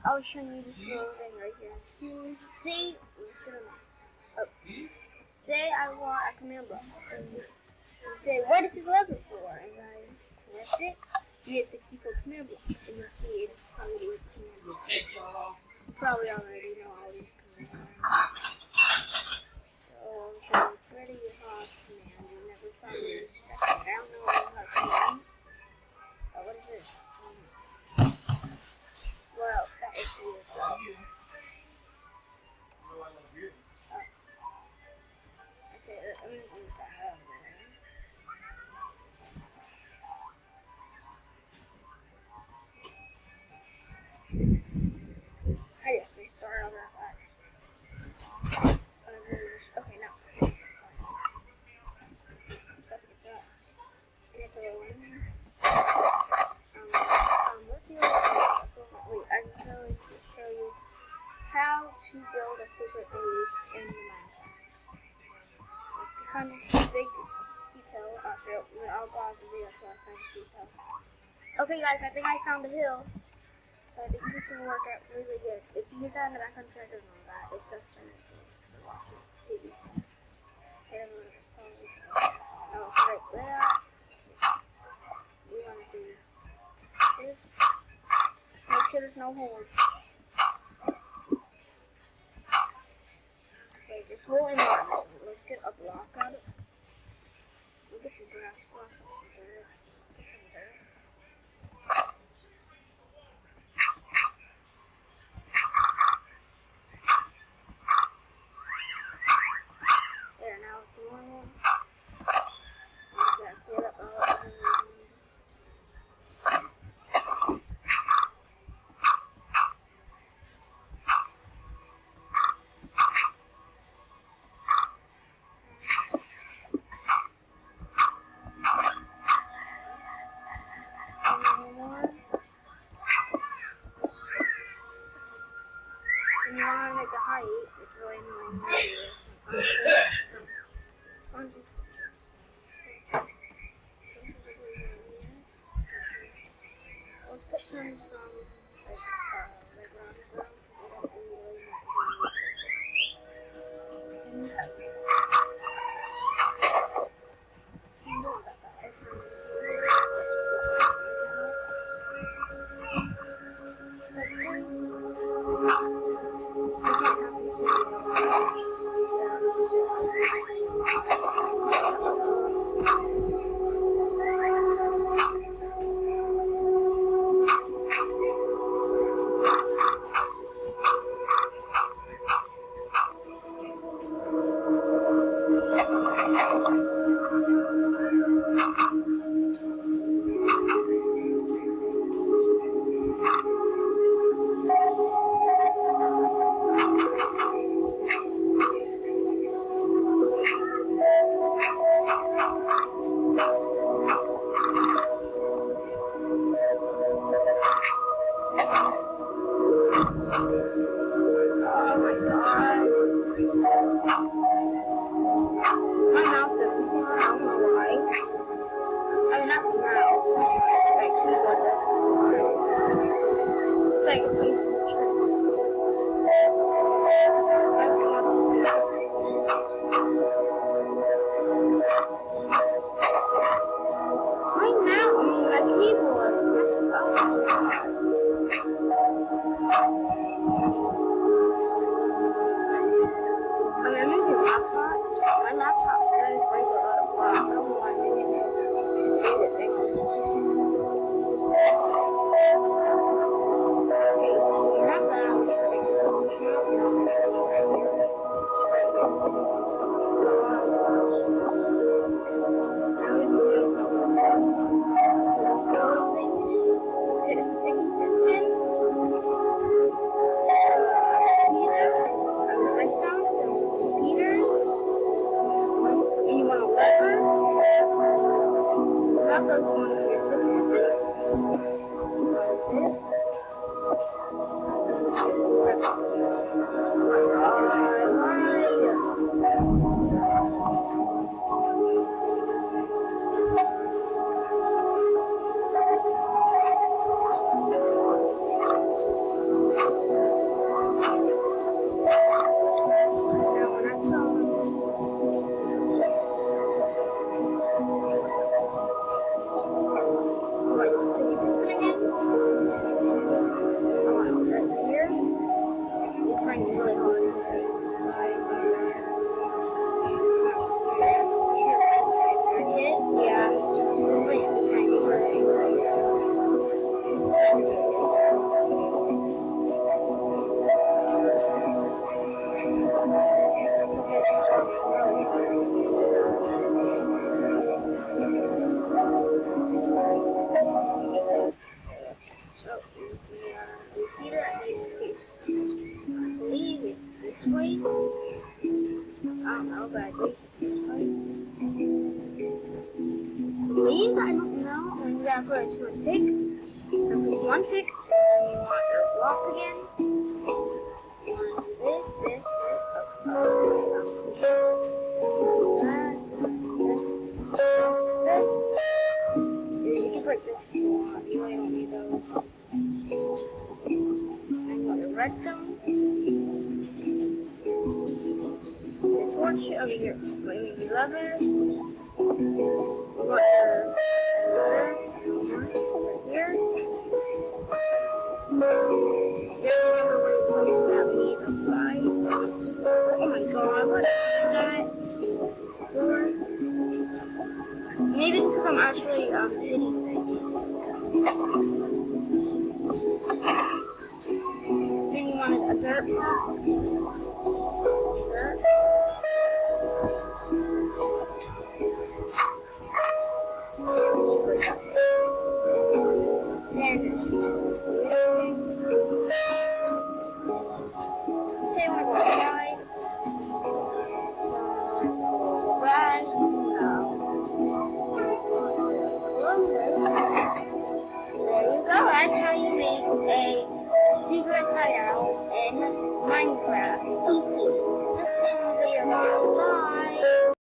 I'll show you this little thing right here. See, say I want a command block. And you say, what is this lever for? And I press it. You get 64 command blocks. And you'll see it's probably with command blocks. You probably already know all these command blocks. So I'm showing Freddy Hawk command. You never probably expect it. I don't know what command. What is this? Well, that is weird. Okay, let me move that out of there. I guess we start over that. Okay, now. Got to get to that. Get to the one. Let's see what wait, I'm going to show you how to build a secret base in the Minecraft. To find this big steep hill, I'll go off the video until I find a steep hill. Okay guys, I think I found a hill. So I think this will work out really good. If you hear that in the background, I don't know that. It's just some things to watch TV. Oh, right there. We want to do this. Make sure there's no holes. Okay, this hole in one. So let's get a block out of it. We'll get some grass blocks and some dirt. There, now if you want one, I'm just going to clear up all of these. And you want to make the height, it's really annoying. Let's put some like around the ground. trying really hard. Yeah. So, we either I believe it's this way. I don't know, but I believe it's this way. I don't know, and we gotta put it to a tick. And push one tick, and you want your block again. You want to do this, you can break this if you want. You really don't need those. And you want your redstone. The torch over here. Your leather. We want your leather over here. Remember where you place that we need a fire. Oh my god, what is that? Maybe it's because I'm actually hitting things. Then you wanted a dirt block. Dirt. Then say we're going to try. Right. There you go. That's how you make a secret hideout in Minecraft. Easy. Just in the video. Bye.